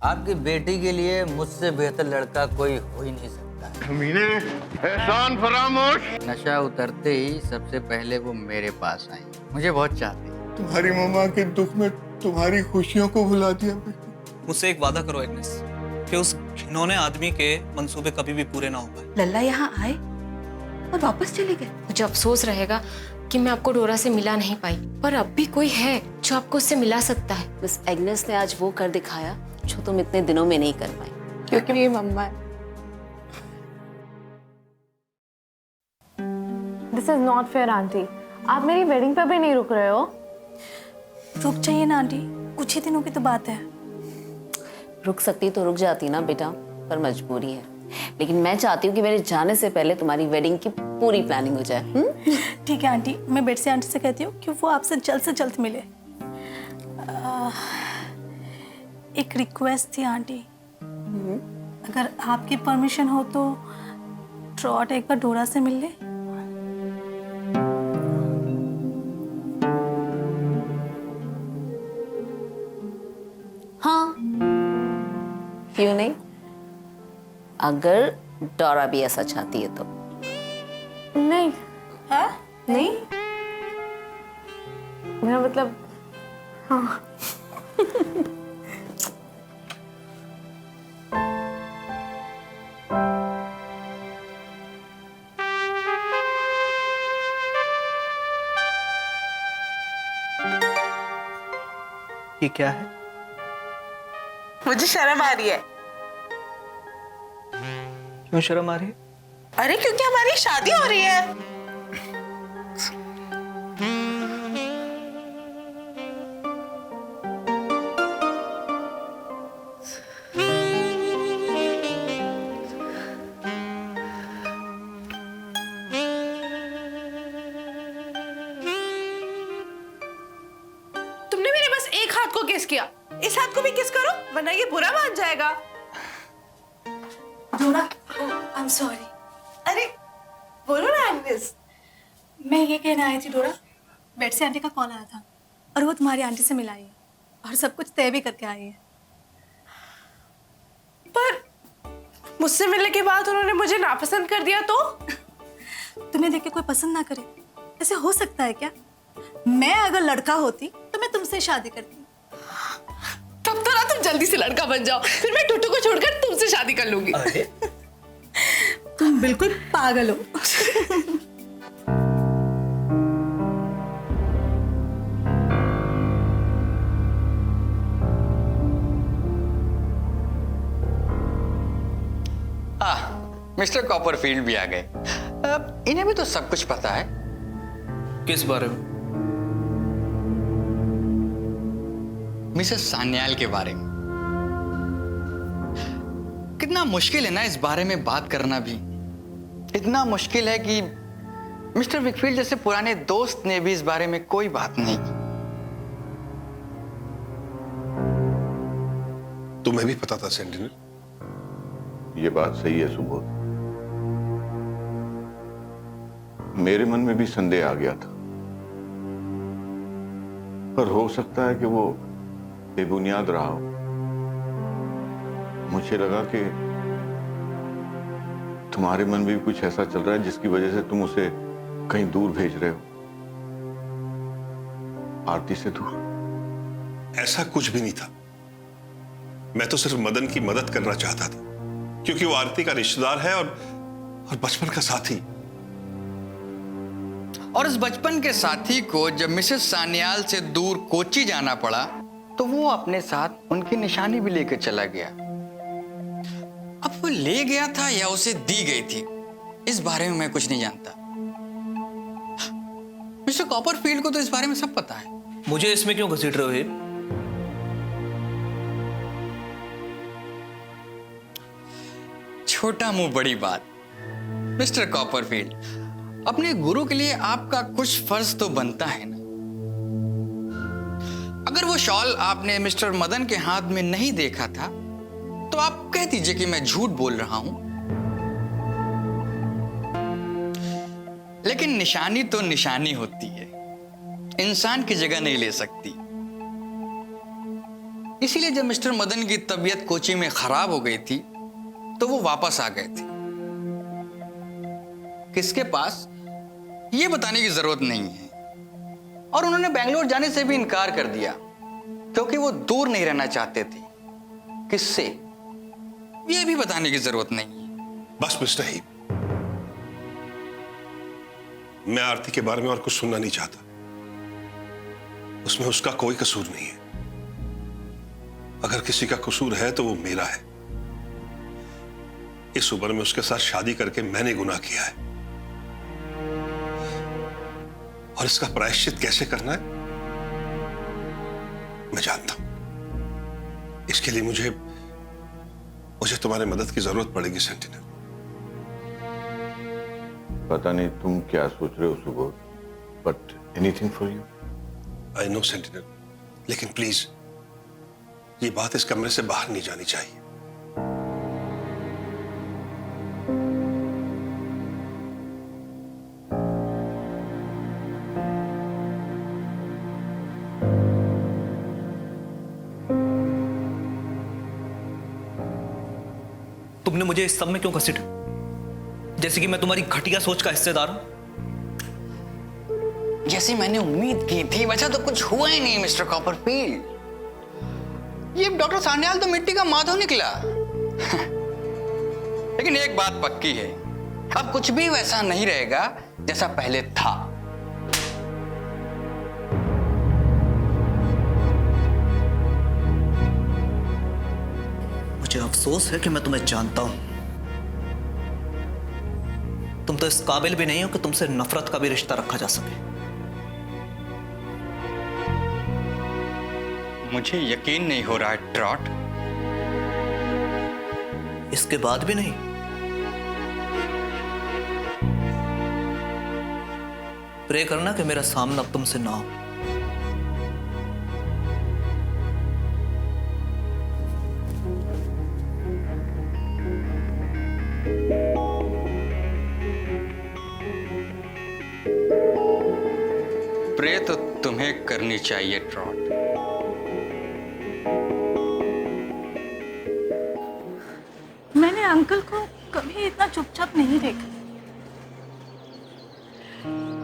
आपकी बेटी के लिए मुझसे बेहतर लड़का कोई हो ही नहीं सकता। मीने, एहसान फरामोश। नशा उतरते ही सबसे पहले वो मेरे पास आई। मुझे बहुत चाहती है। तुम्हारी मम्मा के दुख में तुम्हारी खुशियों को भुला दिया बेटी। मुझसे एक वादा करो एग्नेस कि उस घिनौने आदमी के मंसूबे कभी भी पूरे ना हो पाए। लल्ला यहाँ आए और वापस चले गए। मुझे अफसोस रहेगा कि मैं आपको डोरा से मिला नहीं पाई, पर अब भी कोई है जो आपको उससे मिला सकता है। मिस एग्नेस ने आज वो कर दिखाया जो तुम इतने दिनों में नहीं कर पाई। क्योंकि ये मम्मा है। This is not fair aunty, आप मेरी वेडिंग पे भी नहीं रुक रहे हो। रुक जाइए ना आंटी, कुछ ही दिनों की तो बात है। रुक सकती तो रुक जाती ना बेटा, पर मजबूरी है। लेकिन मैं चाहती हूँ कि मेरे जाने से पहले तुम्हारी वेडिंग की पूरी प्लानिंग हो जाए। ठीक है आंटी, मैं बेट से आंटी से कहती हूँ कि वो आपसे जल्द मिले। एक रिक्वेस्ट थी आंटी, अगर आपकी परमिशन हो तो ट्रॉट एक बार डोरा से मिल ले। हाँ, क्यों नहीं? अगर डोरा भी ऐसा चाहती है तो। नहीं। हाँ? नहीं? मेरा मतलब हाँ। ये क्या है? मुझे शर्म आ रही है। क्यों शर्म आ रही है? अरे क्योंकि हमारी शादी हो रही है। तुमने मेरे बस एक हाथ को किस किया, इस हाथ को भी किस करो वरना ये बुरा मान जाएगा। डोरा, आई एम सॉरी। अरे बोलो ना एग्नेस। मैं ये कहने आई थी डोरा, बेट से आंटी का कॉल आया था और वो तुम्हारी आंटी से मिलाई है और सब कुछ तय भी करके आई है। पर मुझसे मिलने के बाद उन्होंने मुझे नापसंद कर दिया तो? तुम्हें देख के कोई पसंद ना करे, ऐसे हो सकता है क्या? मैं अगर लड़का होती तो मैं तुमसे शादी करती। तब तो ना तुम जल्दी से लड़का बन जाओ, फिर मैं टुटू को छोड़कर तुमसे शादी कर लूंगी। तुम बिल्कुल पागल हो। मिस्टर कॉपरफील्ड भी आ गए। इन्हें भी तो सब कुछ पता है। किस बारे में? मिसेस सान्याल के बारे में। कितना मुश्किल है ना इस बारे में बात करना भी। इतना मुश्किल है कि मिस्टर विकफील्ड जैसे पुराने दोस्त ने भी इस बारे में कोई बात नहीं की। तुम्हें भी पता था सेंटिनल? ये बात सही है सुबोध। मेरे मन में भी संदेह आ गया था, पर हो सकता है कि वो बेबुनियाद रहा हो। मुझे लगा कि तुम्हारे मन में भी कुछ ऐसा चल रहा है जिसकी वजह से तुम उसे कहीं दूर भेज रहे हो, आरती से दूर। ऐसा कुछ भी नहीं था। मैं तो सिर्फ मदन की मदद करना चाहता था क्योंकि वो आरती का रिश्तेदार है और बचपन का साथी। और इस बचपन के साथी को जब मिसेस सान्याल से दूर कोच्चि जाना पड़ा तो वो अपने साथ उनकी निशानी भी लेकर चला गया। अब वो ले गया था या उसे दी गई थी, इस बारे में मैं कुछ नहीं जानता। मिस्टर कॉपरफील्ड को तो इस बारे में सब पता है। मुझे इसमें क्यों घसीट रहे हो ये? छोटा मुंह बड़ी बात। मिस्टर कॉपरफील्ड, अपने गुरु के लिए आपका कुछ फर्ज तो बनता है ना। अगर वो शॉल आपने मिस्टर मदन के हाथ में नहीं देखा था तो आप कह दीजिए कि मैं झूठ बोल रहा हूं। लेकिन निशानी तो निशानी होती है, इंसान की जगह नहीं ले सकती। इसीलिए जब मिस्टर मदन की तबीयत कोची में खराब हो गई थी तो वो वापस आ गए थे। किसके पास, ये बताने की जरूरत नहीं है। और उन्होंने बेंगलोर जाने से भी इनकार कर दिया क्योंकि वो दूर नहीं रहना चाहते थे। किससे, ये भी बताने की जरूरत नहीं है। बस मिस्टर ही, मैं आरती के बारे में और कुछ सुनना नहीं चाहता। उसमें उसका कोई कसूर नहीं है। अगर किसी का कसूर है तो वो मेरा है। इस उम्र में उसके साथ शादी करके मैंने गुनाह किया है, और इसका प्रायश्चित कैसे करना है मैं जानता हूं। इसके लिए मुझे तुम्हारी मदद की जरूरत पड़ेगी सेंटिनल। पता नहीं तुम क्या सोच रहे हो Subodh, but anything for you. I know sentinel, लेकिन प्लीज ये बात इस कमरे से बाहर नहीं जानी चाहिए। तुमने मुझे इस सब में क्यों घसीटा? जैसे कि मैं तुम्हारी घटिया सोच का हिस्सेदार हूं। जैसे मैंने उम्मीद की थी वैसा तो कुछ हुआ ही नहीं मिस्टर कॉपरफील्ड। ये डॉक्टर सान्याल तो मिट्टी का माधव निकला। लेकिन एक बात पक्की है, अब कुछ भी वैसा नहीं रहेगा जैसा पहले था। मुझे अफसोस है कि मैं तुम्हें जानता हूं। तुम तो इस काबिल भी नहीं हो कि तुमसे नफरत का भी रिश्ता रखा जा सके। मुझे यकीन नहीं हो रहा है ट्रॉट। इसके बाद भी नहीं? प्रे करना कि मेरा सामना अब तुमसे ना हो। प्रे तो तुम्हें करनी चाहिए ट्रॉट। मैंने अंकल को कभी इतना चुपचाप नहीं देखा।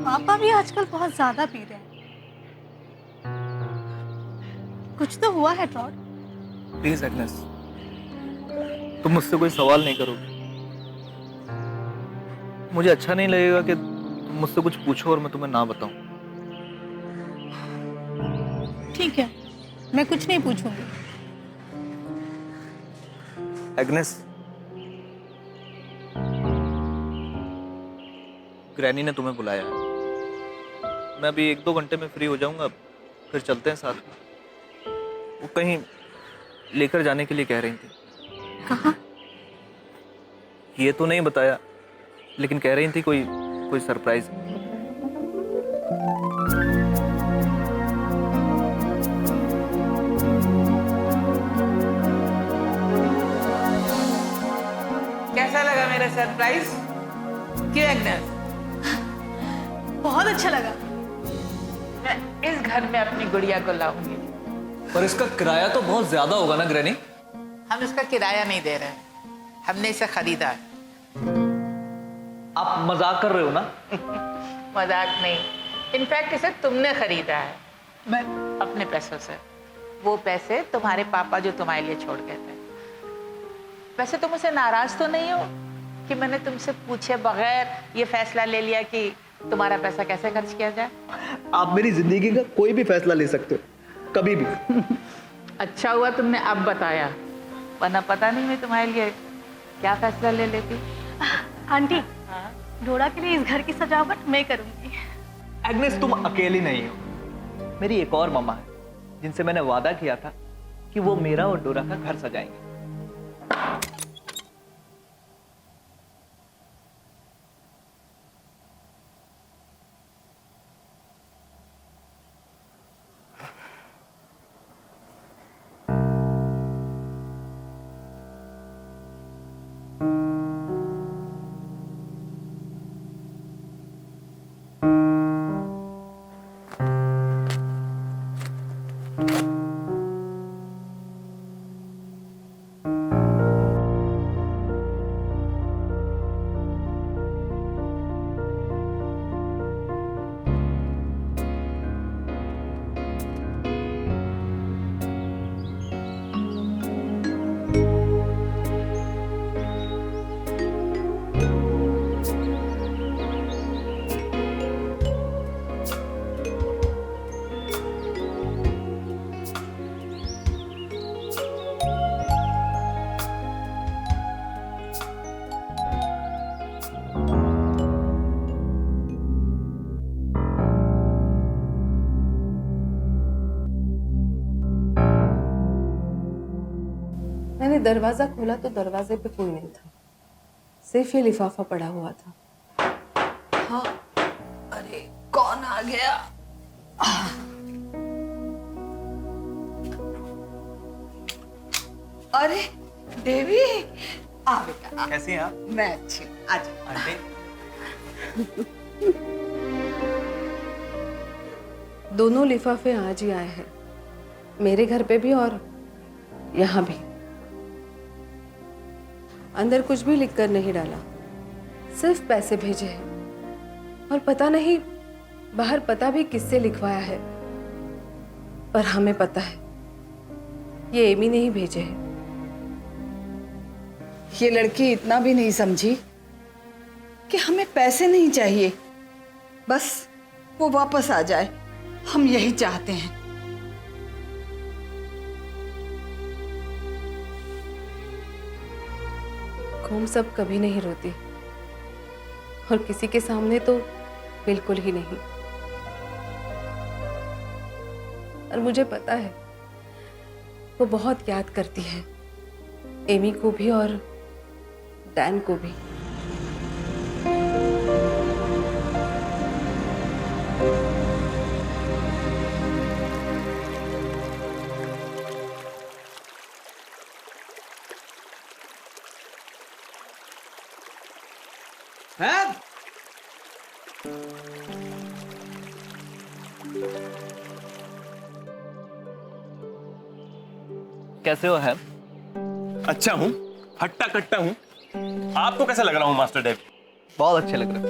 पापा भी आजकल बहुत ज्यादा पी रहे हैं। कुछ तो हुआ है ट्रॉट। प्लीज एग्नेस, तुम मुझसे कोई सवाल नहीं करोगे। मुझे अच्छा नहीं लगेगा कि तुम मुझसे कुछ पूछो और मैं तुम्हें ना बताऊं। ठीक है, मैं कुछ नहीं पूछूंगी। एग्नेस, ग्रैनी ने तुम्हें बुलाया है। मैं अभी 1-2 घंटे में फ्री हो जाऊंगा, फिर चलते हैं साथ में। वो कहीं लेकर जाने के लिए कह रही थी। कहाँ? ये तो नहीं बताया, लेकिन कह रही थी कोई सरप्राइज। कैसा लगा मेरा सरप्राइज? क्यों एग्नेस? बहुत अच्छा लगा। मैं इस घर में अपनी गुड़िया को लाऊंगी। पर इसका किराया तो बहुत ज्यादा होगा ना ग्रैनी? हम इसका किराया नहीं दे रहे हैं, हमने इसे खरीदा है। आप मजाक कर रहे हो ना? मजाक नहीं, इनफैक्ट इसे तुमने खरीदा है। मैं अपने पैसों से। वो पैसे तुम्हारे पापा जो तुम्हारे लिए छोड़ गए थे। वैसे तुम मुझसे नाराज तो नहीं हो कि मैंने तुमसे पूछे बगैर ये फैसला ले लिया कि तुम्हारा पैसा कैसे खर्च किया जाए? आप मेरी जिंदगी का कोई भी फैसला ले सकते हो, कभी भी। अच्छा हुआ तुमने अब बताया, वरना पता नहीं मैं तुम्हारे लिए क्या फैसला ले लेती। आंटी, डोरा के लिए इस घर की सजावट मैं करूंगी। एग्नेस, तुम अकेली नहीं हो। मेरी एक और मम्मा है जिनसे मैंने वादा किया था कि वो मेरा और डोरा का घर सजाएंगे। मैंने दरवाजा खोला तो दरवाजे पे कोई नहीं था, सिर्फ ये लिफाफा पड़ा हुआ था। हाँ, अरे कौन आ गया? अरे देवी, आ बेटा। कैसी हैं आप? मैं अच्छी हूँ, आ जाओ। आंटी दोनों लिफाफे आज ही आए हैं, मेरे घर पे भी और यहाँ भी। अंदर कुछ भी लिखकर नहीं डाला, सिर्फ पैसे भेजे हैं। और पता नहीं बाहर पता भी किससे लिखवाया है, पर हमें पता है ये एमी ने ही भेजे हैं। ये लड़की इतना भी नहीं समझी कि हमें पैसे नहीं चाहिए, बस वो वापस आ जाए, हम यही चाहते हैं। खूम सब कभी नहीं रोती, और किसी के सामने तो बिल्कुल ही नहीं। और मुझे पता है वो बहुत याद करती है एमी को भी और डैन को भी। कैसे हो है? अच्छा हूँ, हट्टा कट्टा हूँ। आपको कैसा लग रहा हूँ मास्टर डेव? बहुत अच्छे लग रहे हैं।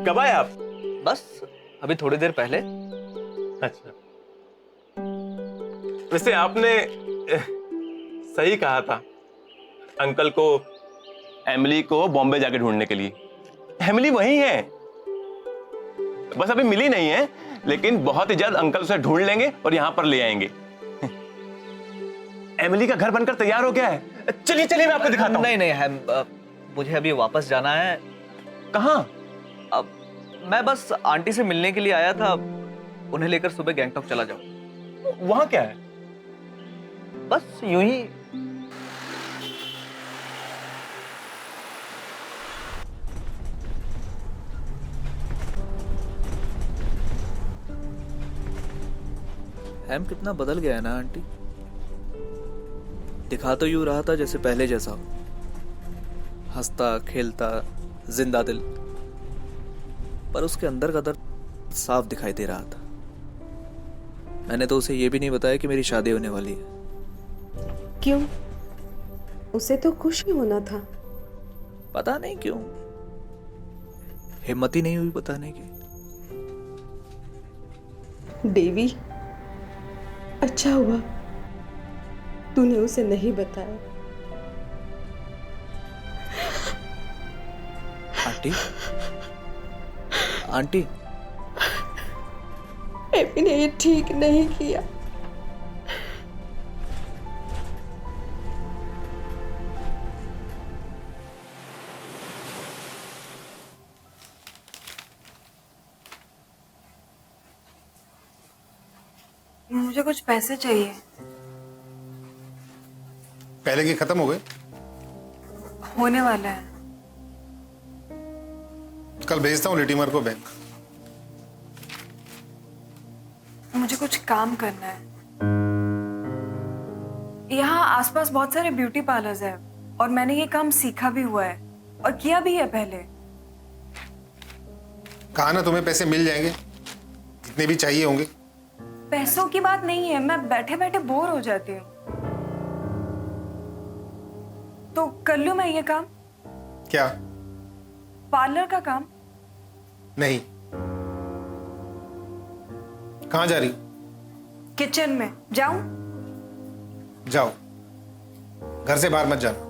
कब आए आप? बस अभी थोड़ी देर पहले। अच्छा, वैसे आपने सही कहा था अंकल को एमिली को बॉम्बे जाके ढूंढने के लिए। एमिली वही है, बस अभी मिली नहीं है, लेकिन बहुत ही जल्द अंकल उसे ढूंढ लेंगे और यहां पर ले आएंगे। एमिली का घर बनकर तैयार हो गया है। चलिए चलिए मैं आपको दिखाता हूं। नहीं नहीं है, मुझे अभी वापस जाना है। कहां? अब मैं बस आंटी से मिलने के लिए आया था, उन्हें लेकर सुबह गैंगटॉक चला जाऊं। वहां क्या है? बस यूं ही। हैम कितना बदल गया है ना आंटी। दिखा तो यूं रहा था जैसे पहले जैसा हो, हंसता खेलता जिंदा दिल, पर उसके अंदर का दर्द साफ दिखाई दे रहा था। मैंने तो उसे ये भी नहीं बताया कि मेरी शादी होने वाली है। क्यों? उसे तो खुश ही होना था। पता नहीं क्यों, हिम्मत ही नहीं हुई बताने की। देवी, अच्छा हुआ तूने उसे नहीं बताया। आंटी, आंटी, एमी ने ये ठीक नहीं किया। मुझे कुछ पैसे चाहिए। पहले के खत्म हो गए? होने वाला है। कल भेजता हूँ लिटिमर को बैंक। मुझे कुछ काम करना है। यहाँ आसपास बहुत सारे ब्यूटी पार्लर्स हैं और मैंने ये काम सीखा भी हुआ है और किया भी है पहले। कहा ना तुम्हें पैसे मिल जाएंगे, जितने भी चाहिए होंगे। पैसों की बात नहीं है, मैं बैठे बैठे बोर हो जाती हूँ, तो कर लूं मैं ये काम। क्या? पार्लर का काम। नहीं। कहाँ जा रही? किचन में। जाऊं? जाओ, घर से बाहर मत जाना।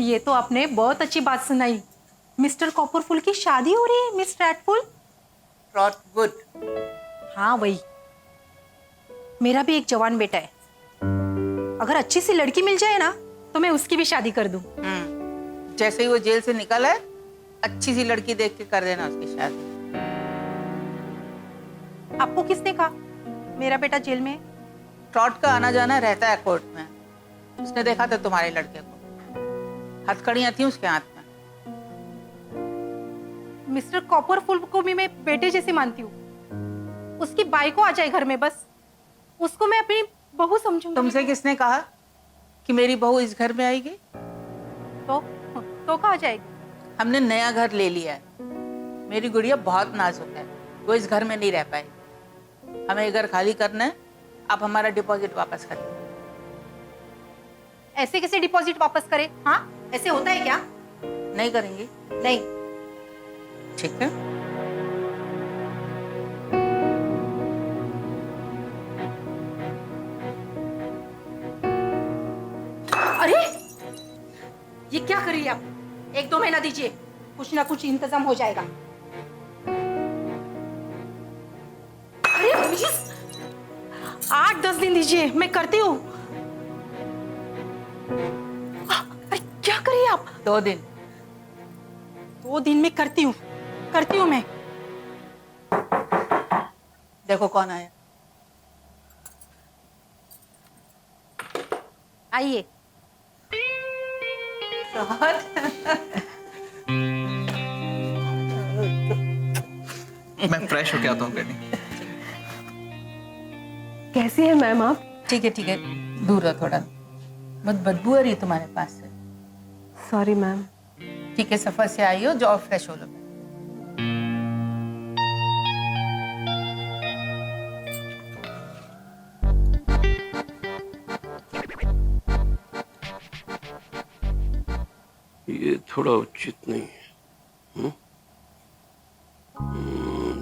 ये तो आपने बहुत अच्छी बात सुनाई। मिस्टर कॉपरफुल की शादी हो रही है मिस रैटफुल? ट्रॉटवुड। हाँ वही। मेरा भी एक जवान बेटा है, अगर अच्छी सी लड़की मिल जाए ना तो मैं उसकी भी शादी कर दूं। जैसे ही वो जेल से निकला है अच्छी सी लड़की देख के कर देना उसकी शादी। आपको किसने कहा मेरा बेटा जेल में है? ट्रॉट का आना जाना रहता है कोर्ट में। उसने देखा था तुम्हारे लड़के को, हथकड़ियां थी उसके हाथ में। मिस्टर कॉपरफुल को भी मैं बेटे जैसे मानती हूँ। उसकी बाई को आ जाए घर में, बस उसको मैं अपनी बहू समझूंगी। तुमसे किसने कहा कि मेरी बहू इस घर में आएगी? तो कहाँ जाएगी? हमने नया घर ले लिया है। मेरी गुड़िया बहुत नाजुक है, वो इस घर में नहीं रह पाएगी। हमें ये घर खाली करना है। आप हमारा डिपॉजिट वापस करें। ऐसे कैसे डिपॉजिट वापस करे? हाँ, ऐसे होता है क्या? नहीं करेंगी? नहीं। ठीक है। अरे ये क्या कर रही है आप? 1-2 महीना दीजिए, कुछ ना कुछ इंतजाम हो जाएगा। अरे प्लीज 8-10 दिन दीजिए, मैं करती हूँ। अरे क्या कर रही है आप? 2 दिन। 2 दिन में करती हूँ मैं। देखो कौन आया। आइए। मैं फ्रेश होके आता हूँ बेटी। कैसी है मैम आप? ठीक है, दूर रहो थोड़ा, बहुत बदबू आ रही है तुम्हारे पास से। Sorry ma'am. ठीक है, सफर से आई हो, जाओ फ्रेश हो लो। ये थोड़ा उचित नहीं है।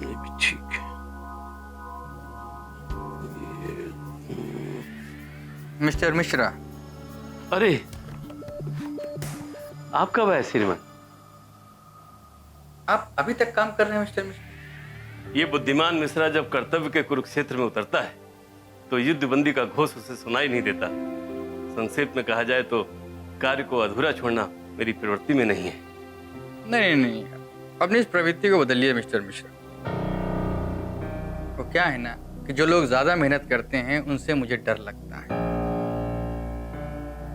ये भी ठीक है। मिस्टर मिश्रा। अरे आप कब आए श्रीमान? आप अभी तक काम कर रहे हैं मिस्टर मिश्रा? ये बुद्धिमान मिश्रा जब कर्तव्य के कुरुक्षेत्र में उतरता है तो युद्ध बंदी का घोष उसे सुनाई नहीं देता। संक्षेप में कहा जाए तो कार्य को अधूरा छोड़ना मेरी प्रवृत्ति में नहीं है। नहीं, अपनी इस प्रवृत्ति को बदलिए मिस्टर मिश्रा। तो क्या है ना कि जो लोग ज्यादा मेहनत करते हैं उनसे मुझे डर लगता है,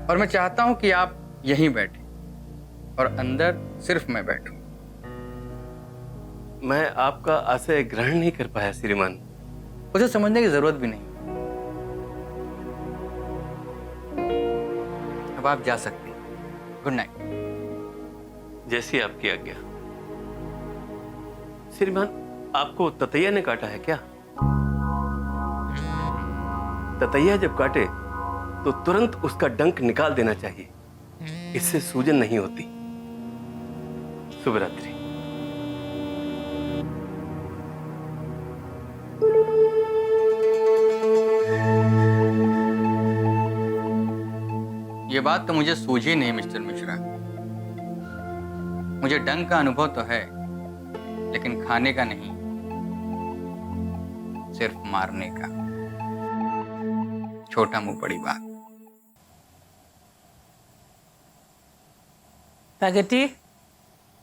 और मैं चाहता हूं कि आप यहीं बैठें और अंदर सिर्फ मैं बैठूं। मैं आपका आशय ग्रहण नहीं कर पाया श्रीमान। उसे समझने की जरूरत भी नहीं। अब आप जा सकते हैं। Good night. जैसी आपकी आज्ञा। श्रीमान, आपको ततैया ने काटा है क्या? ततैया जब काटे तो तुरंत उसका डंक निकाल देना चाहिए, इससे सूजन नहीं होती। शुभ रात्रि। ये बात तो मुझे सूझी नहीं मिस्टर मिश्रा। मुझे डंक का अनुभव तो है, लेकिन खाने का नहीं, सिर्फ मारने का। छोटा मुंह बड़ी बात। प्रगति।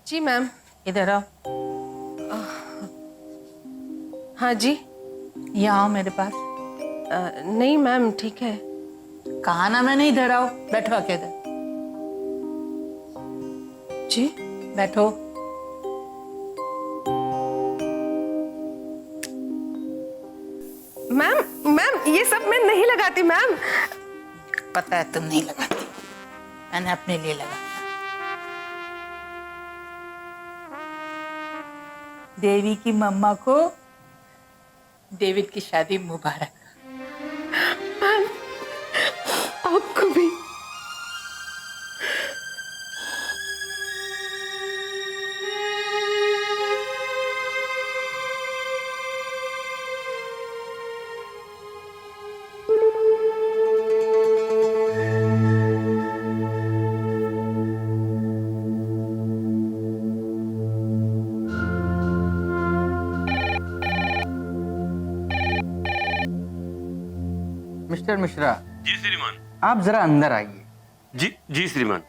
जी मैम। इधर आओ। हाँ जी। यहाँ आओ मेरे पास। नहीं मैम, ठीक है। कहा ना मैंने, इधर आओ। बैठो आके इधर। जी बैठो। मैम ये सब मैं नहीं लगाती मैम। पता है तुम नहीं लगाती, मैंने अपने लिए लगा। देवी की मम्मा को डेविड की शादी मुबारक। मैम आपको भी। मिस्टर मिश्रा। जी श्रीमान। आप जरा अंदर आइए। जी श्रीमान।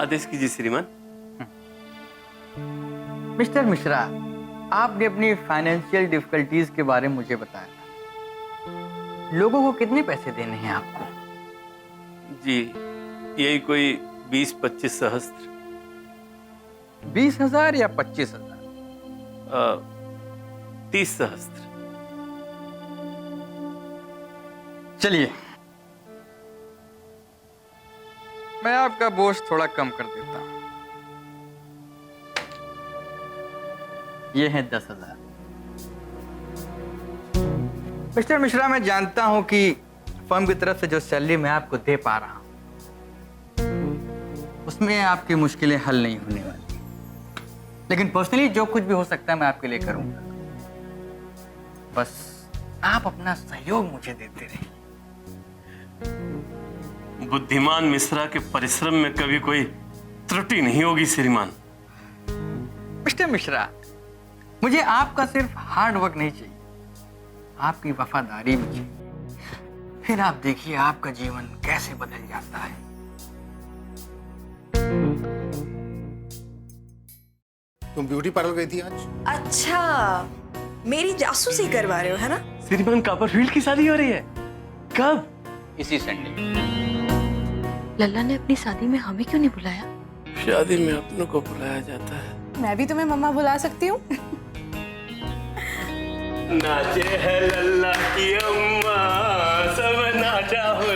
आदेश कीजिए श्रीमान। मिस्टर मिश्रा, आपने अपनी फाइनेंशियल डिफिकल्टीज के बारे में मुझे बताया। लोगों को कितने पैसे देने हैं आपको? जी यही कोई 20-25 सहस्त्र। 20,000 या 25,000? 30 सहस्त्र। चलिए, मैं आपका बोझ थोड़ा कम कर देता हूं। ये है 10,000। मिस्टर मिश्रा, मैं जानता हूं कि फर्म की तरफ से जो सैलरी मैं आपको दे पा रहा हूं उसमें आपकी मुश्किलें हल नहीं होने वाली, लेकिन पर्सनली जो कुछ भी हो सकता है मैं आपके लिए करूंगा। बस आप अपना सहयोग मुझे देते रहिए। बुद्धिमान मिश्रा के परिश्रम में कभी कोई त्रुटि नहीं होगी श्रीमान। मिस्टर मिश्रा, मुझे आपका सिर्फ हार्ड वर्क नहीं चाहिए, आपकी वफादारी भी चाहिए। फिर आप देखिए आपका जीवन कैसे बदल जाता है। तुम ब्यूटी पार्लर गई थी आज? अच्छा, मेरी जासूसी करवा रहे हो है ना? श्रीमान कॉपरफील्ड की शादी हो रही है। कब? इसी संडे। लल्ला ने अपनी शादी में हमें क्यों नहीं बुलाया? शादी में अपनों को बुलाया जाता है। मैं भी तुम्हें मम्मा बुला सकती हूँ। नाचे है लल्ला की अम्मा, सब नाचा हो